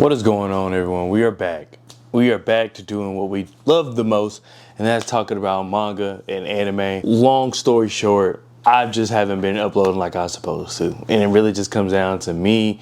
What is going on, everyone? We are back. We are back to doing what we love the most, and that's talking about manga and anime. Long story short, I just haven't been uploading like I was supposed to, and it really just comes down to me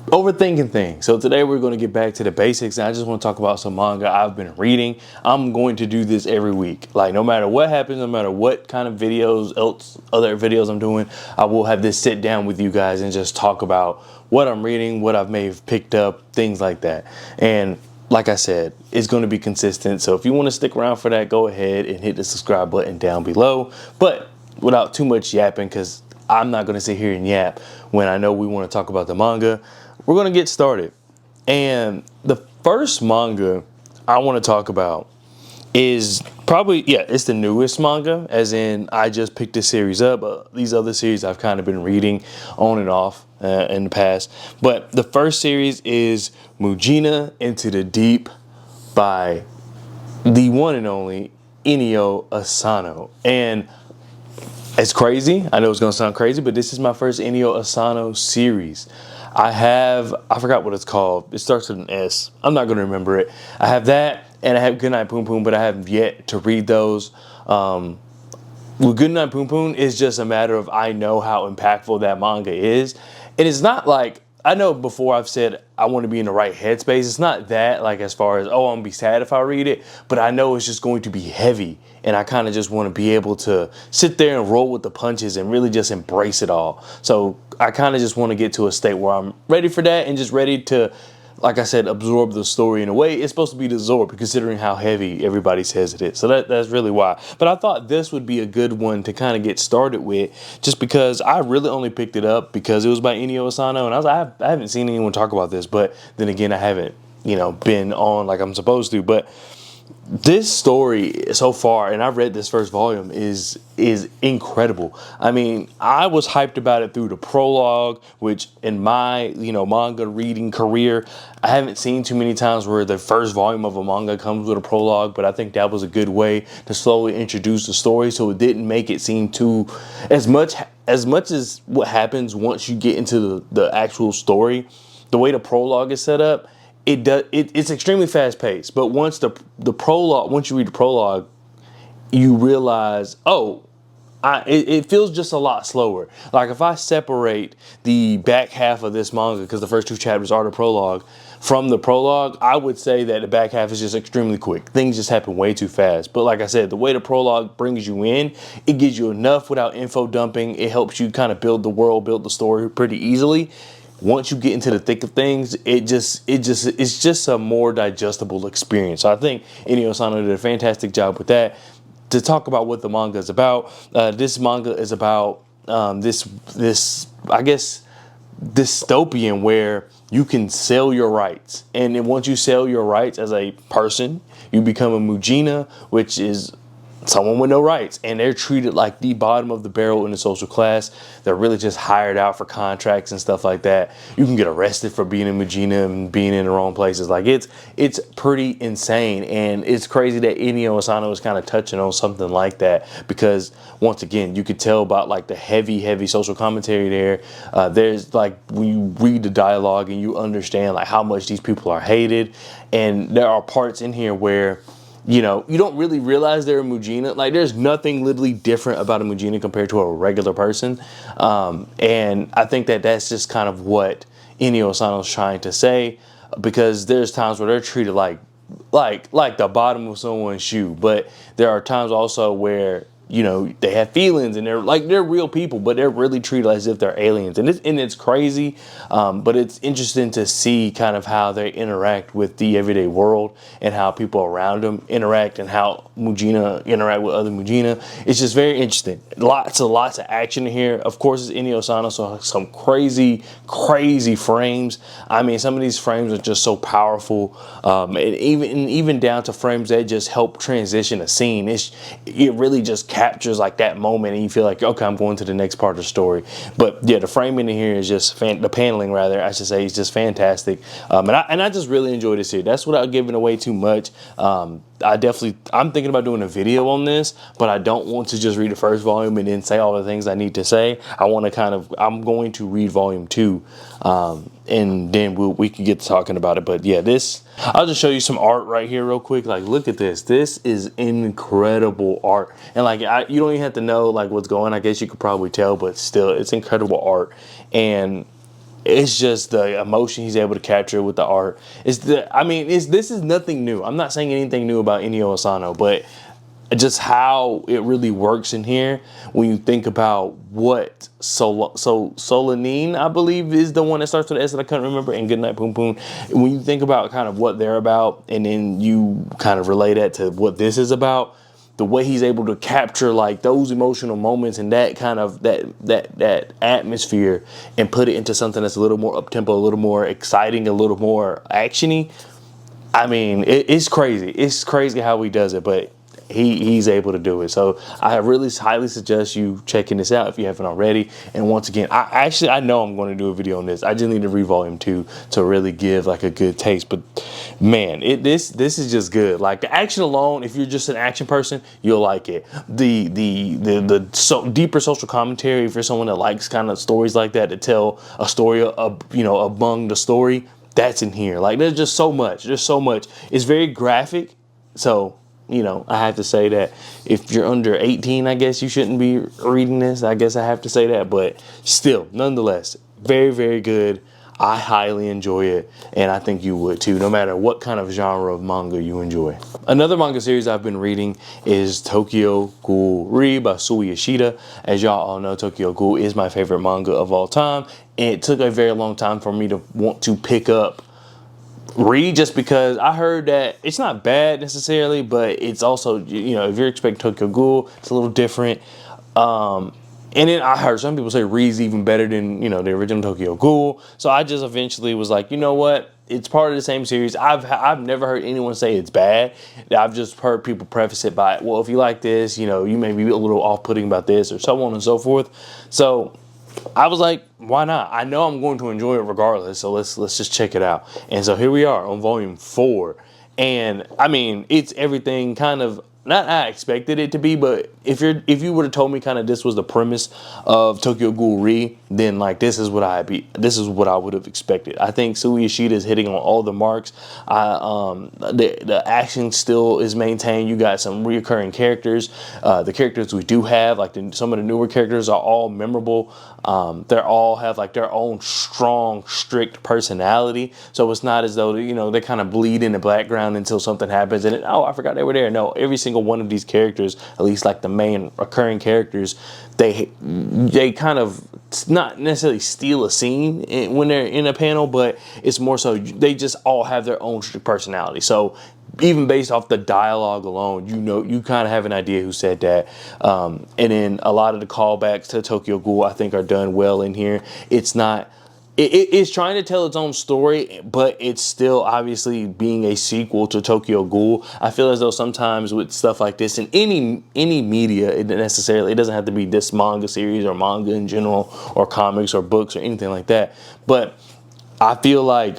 overthinking things. So today we're going to get back to the basics, and I just want to talk about some manga I've been reading. I'm going to do this every week. Like, no matter what happens, no matter what kind of videos, other videos I'm doing, I will have this sit down with you guys and just talk about what I'm reading, what I've may have picked up, things like that. And like I said, it's going to be consistent. So if you want to stick around for that, go ahead and hit the subscribe button down below. But without too much yapping, because I'm not going to sit here and yap when I know we want to talk about the manga, we're going to get started. And the first manga I want to talk about is probably, it's the newest manga, as in I just picked this series up. These other series I've kind of been reading on and off in the past. But the first series is Mujina Into the Deep by the one and only Inio Asano. And it's crazy. I know it's going to sound crazy, but this is my first Inio Asano series. I forgot what it's called. It starts with an S. I'm not going to remember it. I have that, and I have Goodnight Poon Poon, but I have yet to read those. With Goodnight Poon Poon, it's just a matter of I know how impactful that manga is. And it's not like, I know before I've said I want to be in the right headspace. It's not that, like, as far as, oh, I'm going to be sad if I read it, but I know it's just going to be heavy. And I kind of just want to be able to sit there and roll with the punches and really just embrace it all. So I kind of just want to get to a state where I'm ready for that and just ready to, like I said, absorb the story in a way it's supposed to be absorbed, considering how heavy everybody says it is. So that's really why. But I thought this would be a good one to kind of get started with, just because I really only picked it up because it was by Inio Asano, and I was like, I haven't seen anyone talk about this, but then again, I haven't, been on like I'm supposed to. But this story so far, and I've read this first volume, is incredible. I mean, I was hyped about it through the prologue, which in my, manga reading career, I haven't seen too many times where the first volume of a manga comes with a prologue, but I think that was a good way to slowly introduce the story, so it didn't make it seem too, as much as what happens once you get into the actual story. The way the prologue is set up, it's extremely fast paced, but once you read the prologue, you realize, it feels just a lot slower. Like, if I separate the back half of this manga, because the first two chapters are the prologue, from the prologue, I would say that the back half is just extremely quick. Things just happen way too fast. But like I said, the way the prologue brings you in, it gives you enough without info dumping. It helps you kind of build the world, build the story pretty easily. Once you get into the thick of things, it's just a more digestible experience. So I think Inio Asano did a fantastic job with that. To talk about what the manga is about, this manga is about this I guess dystopian where you can sell your rights, and then once you sell your rights as a person, you become a Mujina, which is someone with no rights, and they're treated like the bottom of the barrel in the social class. They're really just hired out for contracts and stuff like that. You can get arrested for being in Mujina and being in the wrong places. Like, it's pretty insane, and it's crazy that Inio Asano is kind of touching on something like that, because once again, you could tell about like the heavy social commentary there. There's like, when you read the dialogue and you understand like how much these people are hated, and there are parts in here where you don't really realize they're a Mujina. Like, there's nothing literally different about a Mujina compared to a regular person. And I think that that's just kind of what Inio Asano's trying to say, because there's times where they're treated like the bottom of someone's shoe. But there are times also where, they have feelings, and they're real people, but they're really treated as if they're aliens. And it's crazy, but it's interesting to see kind of how they interact with the everyday world and how people around them interact and how Mujina interact with other Mujina. It's just very interesting. Lots of action in here. Of course, it's Inio Asano, so some crazy frames. I mean, some of these frames are just so powerful, and even down to frames that just help transition a scene. It really just captures like that moment, and you feel like, okay, I'm going to the next part of the story. But yeah, the framing in here is just the paneling, rather, I should say, is just fantastic. And I just really enjoy this here. That's without giving away too much. I'm thinking about doing a video on this, but I don't want to just read the first volume and then say all the things I need to say. I'm going to read volume 2, and and then we can get to talking about it. But yeah, I'll just show you some art right here real quick. Like, look at this. This is incredible art. And like, you don't even have to know like what's going on. I guess you could probably tell, but still, it's incredible art. And it's just the emotion he's able to capture with the art. This is nothing new. I'm not saying anything new about Inio Asano, but just how it really works in here when you think about what Solanine, I believe, is the one that starts with S that I couldn't remember, and Goodnight Poom Poom. When you think about kind of what they're about, and then you kind of relate that to what this is about, the way he's able to capture like those emotional moments and that kind of that atmosphere and put it into something that's a little more up tempo, a little more exciting, a little more actiony. I mean, it's crazy. It's crazy how he does it, but he's able to do it. So I really highly suggest you checking this out if you haven't already. And once again, I know I'm going to do a video on this. I just need to read volume 2 to really give like a good taste. But man, this is just good. Like the action alone, if you're just an action person, you'll like it. The deeper social commentary, if you're someone that likes kind of stories like that, to tell a story among the story, that's in here. Like there's just so much. There's so much. It's very graphic. So I have to say that if you're under 18, I guess you shouldn't be reading this. I guess I have to say that. But still, nonetheless, very, very good. I highly enjoy it. And I think you would too, no matter what kind of genre of manga you enjoy. Another manga series I've been reading is Tokyo Ghoul Re by Sui Yoshida. As y'all all know, Tokyo Ghoul is my favorite manga of all time. And it took a very long time for me to want to pick up Read, just because I heard that it's not bad necessarily, but it's also, if you're expecting Tokyo Ghoul, it's a little different. And then I heard some people say Read's even better than, the original Tokyo Ghoul. So I just eventually was like, you know what? It's part of the same series. I've never heard anyone say it's bad. I've just heard people preface it by, well, if you like this, you may be a little off-putting about this, or so on and so forth. So I was like, why not? I know I'm going to enjoy it regardless, so let's just check it out. And so here we are on volume 4. And I mean, it's everything kind of, not I expected it to be, but if you would have told me kind of this was the premise of Tokyo Ghoul Re, then like this is what I would have expected. I think Sui Yoshida is hitting on all the marks. The action still is maintained. You got some reoccurring characters. The characters we do have, like some of the newer characters, are all memorable. They all have like their own strong, strict personality. So it's not as though they kind of bleed in the background until something happens and I forgot they were there. No, every single one of these characters, at least like the main recurring characters, they kind of not necessarily steal a scene when they're in a panel, but it's more so they just all have their own strict personality. So even based off the dialogue alone, you kind of have an idea who said that. And then a lot of the callbacks to Tokyo Ghoul, I think, are done well in here. It's not. It's trying to tell its own story, but it's still obviously being a sequel to Tokyo Ghoul. I feel as though sometimes with stuff like this in any media, it doesn't have to be this manga series or manga in general or comics or books or anything like that. But I feel like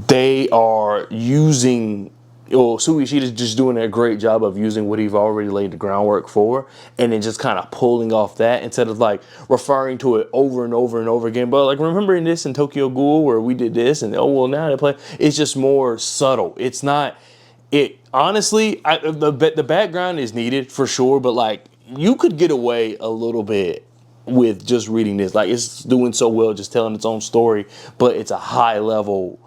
they are using, Sui Ishida's just doing a great job of using what he's already laid the groundwork for, and then just kind of pulling off that instead of like referring to it over and over and over again. But like, remembering this in Tokyo Ghoul where we did this, and now they play. It's just more subtle. It's not. Honestly, the background is needed for sure, but like you could get away a little bit with just reading this. Like, it's doing so well just telling its own story, but it's a high level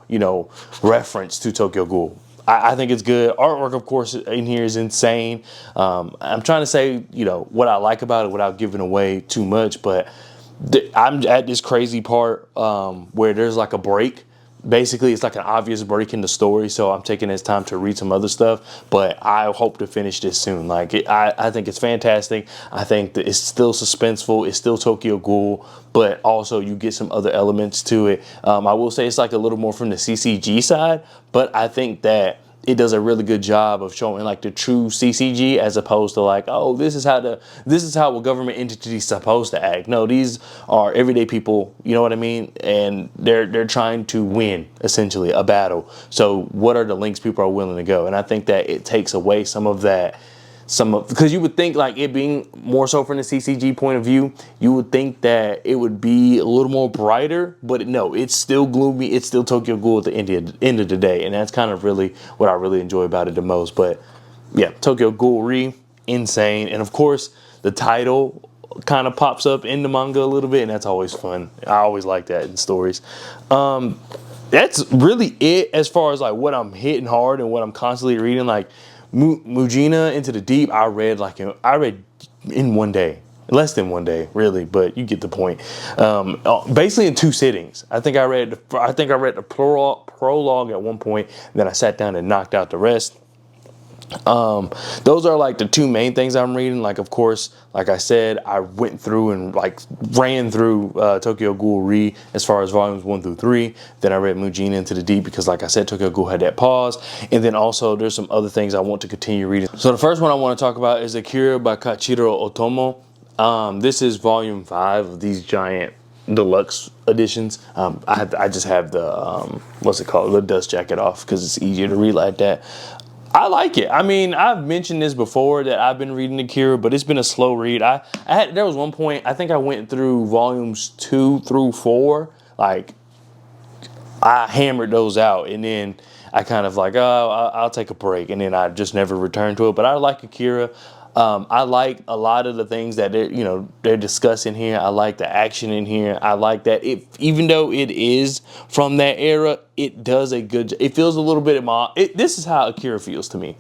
reference to Tokyo Ghoul. I think it's good. Artwork, of course, in here is insane. I'm trying to say, what I like about it without giving away too much, but I'm at this crazy part where there's like a break. Basically, it's like an obvious break in the story, so I'm taking this time to read some other stuff, but I hope to finish this soon. Like, I think it's fantastic. I think that it's still suspenseful. It's still Tokyo Ghoul, but also you get some other elements to it. I will say it's like a little more from the CCG side, but I think that it does a really good job of showing like the true CCG, as opposed to like, oh, this is how a government entity is supposed to act. No, these are everyday people, you know what I mean? And they're trying to win essentially a battle. So what are the lengths people are willing to go? And I think that it takes away some of that some of, because you would think like it being more so from the CCG point of view, you would think that it would be a little more brighter, but no, it's still gloomy. It's still Tokyo Ghoul at the end of the day, and that's kind of really what I really enjoy about it the most. But yeah, Tokyo Ghoul Re, insane, and of course the title kind of pops up in the manga a little bit, and that's always fun. I always like that in stories. That's really it as far as like what I'm hitting hard and what I'm constantly reading. Like Mujina Into the Deep, I read in one day, less than one day, really, but you get the point. Basically in 2 sittings. I think I read the prologue at one point, and then I sat down and knocked out the rest. Those are like the 2 main things I'm reading. Like, of course, like I said, I went through and like ran through Tokyo Ghoul Re as far as volumes 1 through 3. Then I read Mujina Into the Deep because, like I said, Tokyo Ghoul had that pause. And then also there's some other things I want to continue reading. So the first one I want to talk about is Akira by Kachiro Otomo. This is volume 5 of these giant deluxe editions. I just have the what's it called, the dust jacket off because it's easier to read like that. I like it. I mean, I've mentioned this before that I've been reading Akira, but it's been a slow read. There was one point, I think I went through volumes 2 through 4. Like, I hammered those out, and then I kind of like, oh, I'll take a break, and then I just never returned to it. But I like Akira. I like a lot of the things that they're discussing here. I like the action in here. I like that even though it is from that era, it does a good. It feels a little bit this is how Akira feels to me.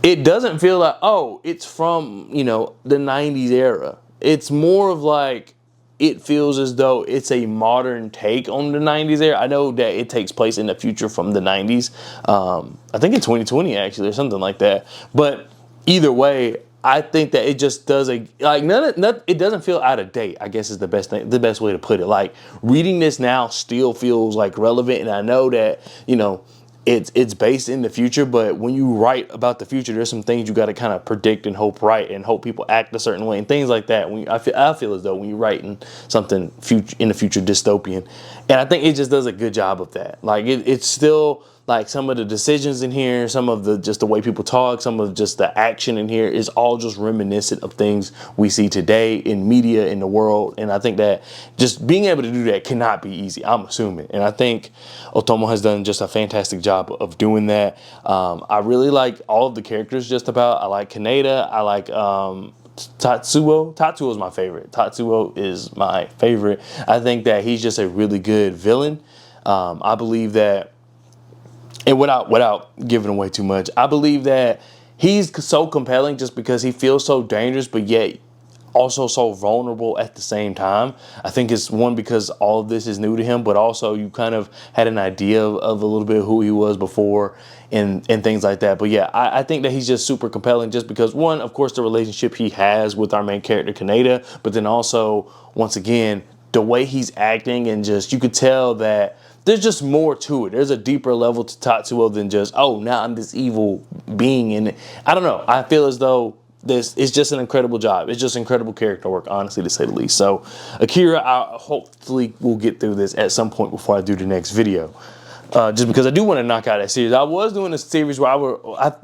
It doesn't feel like, oh, it's from the 90s era. It's more of like, it feels as though it's a modern take on the 90s era. I know that it takes place in the future from the 90s. I think in 2020 actually, or something like that. But either way, I think that it just does it doesn't feel out of date, I guess is the best way to put it. Like, reading this now still feels like relevant, and I know that, it's based in the future, but when you write about the future, there's some things you got to kind of predict and hope right, and hope people act a certain way and things like that. I feel as though when you're writing something in the future dystopian, and I think it just does a good job of that. Like, it's still like some of the decisions in here, some of the way people talk, some of just the action in here is all just reminiscent of things we see today in media, in the world. And I think that just being able to do that cannot be easy, I'm assuming. And I think Otomo has done just a fantastic job of doing that. I really like all of the characters just about. I like Kaneda. I like Tatsuo. Tatsuo is my favorite. Tatsuo is my favorite. I think that he's just a really good villain. I believe that, and without giving away too much, I believe that he's so compelling just because he feels so dangerous, but yet also so vulnerable at the same time. I think it's one, because all of this is new to him, but also you kind of had an idea of a little bit of who he was before and things like that. But yeah, I think that he's just super compelling just because, one, of course, the relationship he has with our main character, Kaneda, but then also, once again, the way he's acting, and just, you could tell that there's just more to it. There's a deeper level to Tatsuo than just, oh, now I'm this evil being. And I don't know. I feel as though this is just an incredible job. It's just incredible character work, honestly, to say the least. So Akira, I hopefully will get through this at some point before I do the next video. Just because I do want to knock out that series. I was doing a series where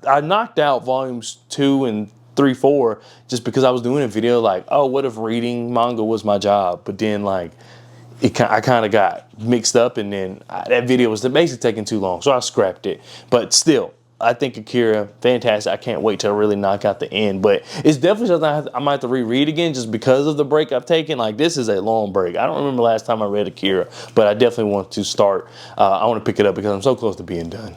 I knocked out volumes 2 and 3, 4, just because I was doing a video like, oh, what if reading manga was my job? But then, like, I kind of got mixed up, and then that video was basically taking too long, so I scrapped it. But still, I think Akira, fantastic. I can't wait to really knock out the end. But it's definitely something I might have to reread again just because of the break I've taken. Like, this is a long break. I don't remember last time I read Akira, but I definitely want to start. I want to pick it up because I'm so close to being done.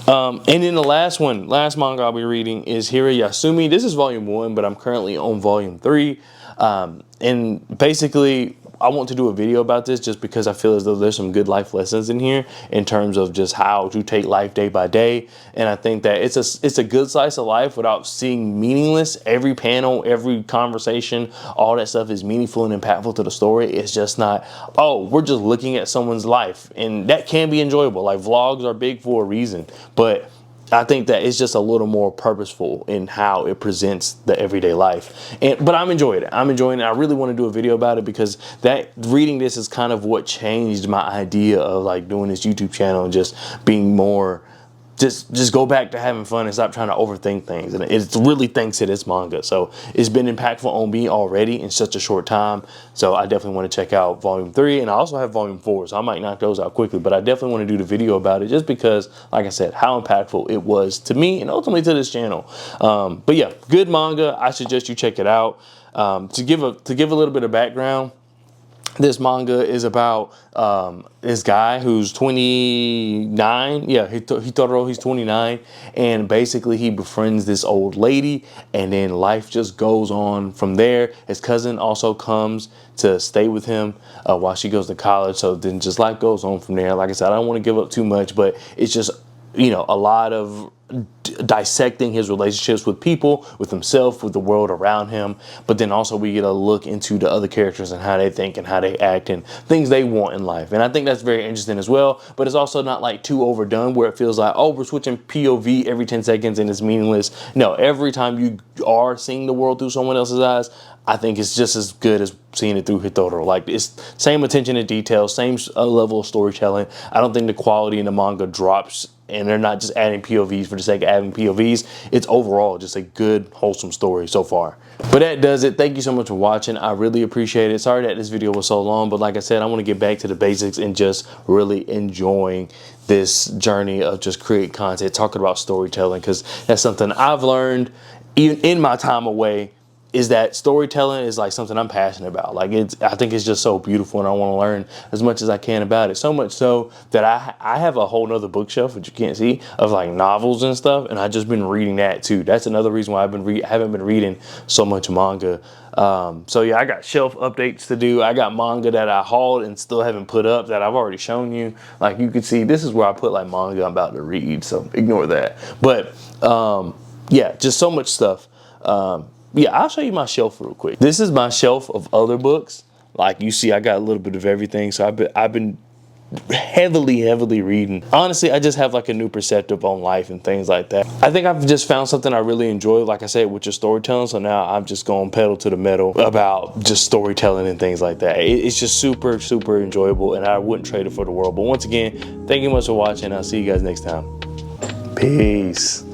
And then the last manga I'll be reading is Hira Yasumi. This is volume 1, but I'm currently on volume 3. And basically, I want to do a video about this just because I feel as though there's some good life lessons in here in terms of just how to take life day by day. And I think that it's a good slice of life without seeing meaningless. Every panel, every conversation, all that stuff is meaningful and impactful to the story. It's just not, oh, we're just looking at someone's life. And that can be enjoyable. Like, vlogs are big for a reason. But I think that it's just a little more purposeful in how it presents the everyday life. But I'm enjoying it. I really want to do a video about it because reading this is kind of what changed my idea of like doing this YouTube channel and just being more just go back to having fun and stop trying to overthink things. And it's really thanks to this manga. So it's been impactful on me already in such a short time. So I definitely want to check out volume 3, and I also have volume 4. So I might knock those out quickly, but I definitely want to do the video about it just because, like I said, how impactful it was to me and ultimately to this channel. But yeah, good manga. I suggest you check it out. To give a little bit of background, this manga is about this guy who's 29. Yeah, Hitoro, he's 29. And basically he befriends this old lady, and then life just goes on from there. His cousin also comes to stay with him while she goes to college. So then just life goes on from there. Like I said, I don't want to give up too much, but it's just, you know, a lot of dissecting his relationships with people, with himself, with the world around him. But then also we get a look into the other characters and how they think and how they act and things they want in life. And I think that's very interesting as well. But it's also not like too overdone where it feels like, oh, we're switching POV every 10 seconds and it's meaningless. No, every time you are seeing the world through someone else's eyes, I think it's just as good as seeing it through Hitoro. Like, it's same attention to detail, same level of storytelling. I don't think the quality in the manga drops, and they're not just adding POVs for the sake of adding POVs. It's overall just a good, wholesome story so far. But that does it. Thank you so much for watching. I really appreciate it. Sorry that this video was so long, but like I said, I want to get back to the basics and just really enjoying this journey of just create content, talking about storytelling, because that's something I've learned even in my time away, is that storytelling is like something I'm passionate about. Like, I think it's just so beautiful, and I want to learn as much as I can about it. So much so that I have a whole nother bookshelf, which you can't see, of like novels and stuff, and I've just been reading that too. That's another reason why I haven't been reading so much manga. So yeah, I got shelf updates to do. I got manga that I hauled and still haven't put up that I've already shown you. Like, you can see, this is where I put like manga I'm about to read, so ignore that. But yeah, just so much stuff. Yeah, I'll show you my shelf real quick. This is my shelf of other books. Like, you see, I got a little bit of everything. So I've been heavily reading. Honestly, I just have like a new perspective on life and things like that. I think I've just found something I really enjoy, like I said, with your storytelling. So now I'm just going pedal to the metal about just storytelling and things like that. It's just super enjoyable, and I wouldn't trade it for the world. But once again, thank you much for watching. I'll see you guys next time. Peace.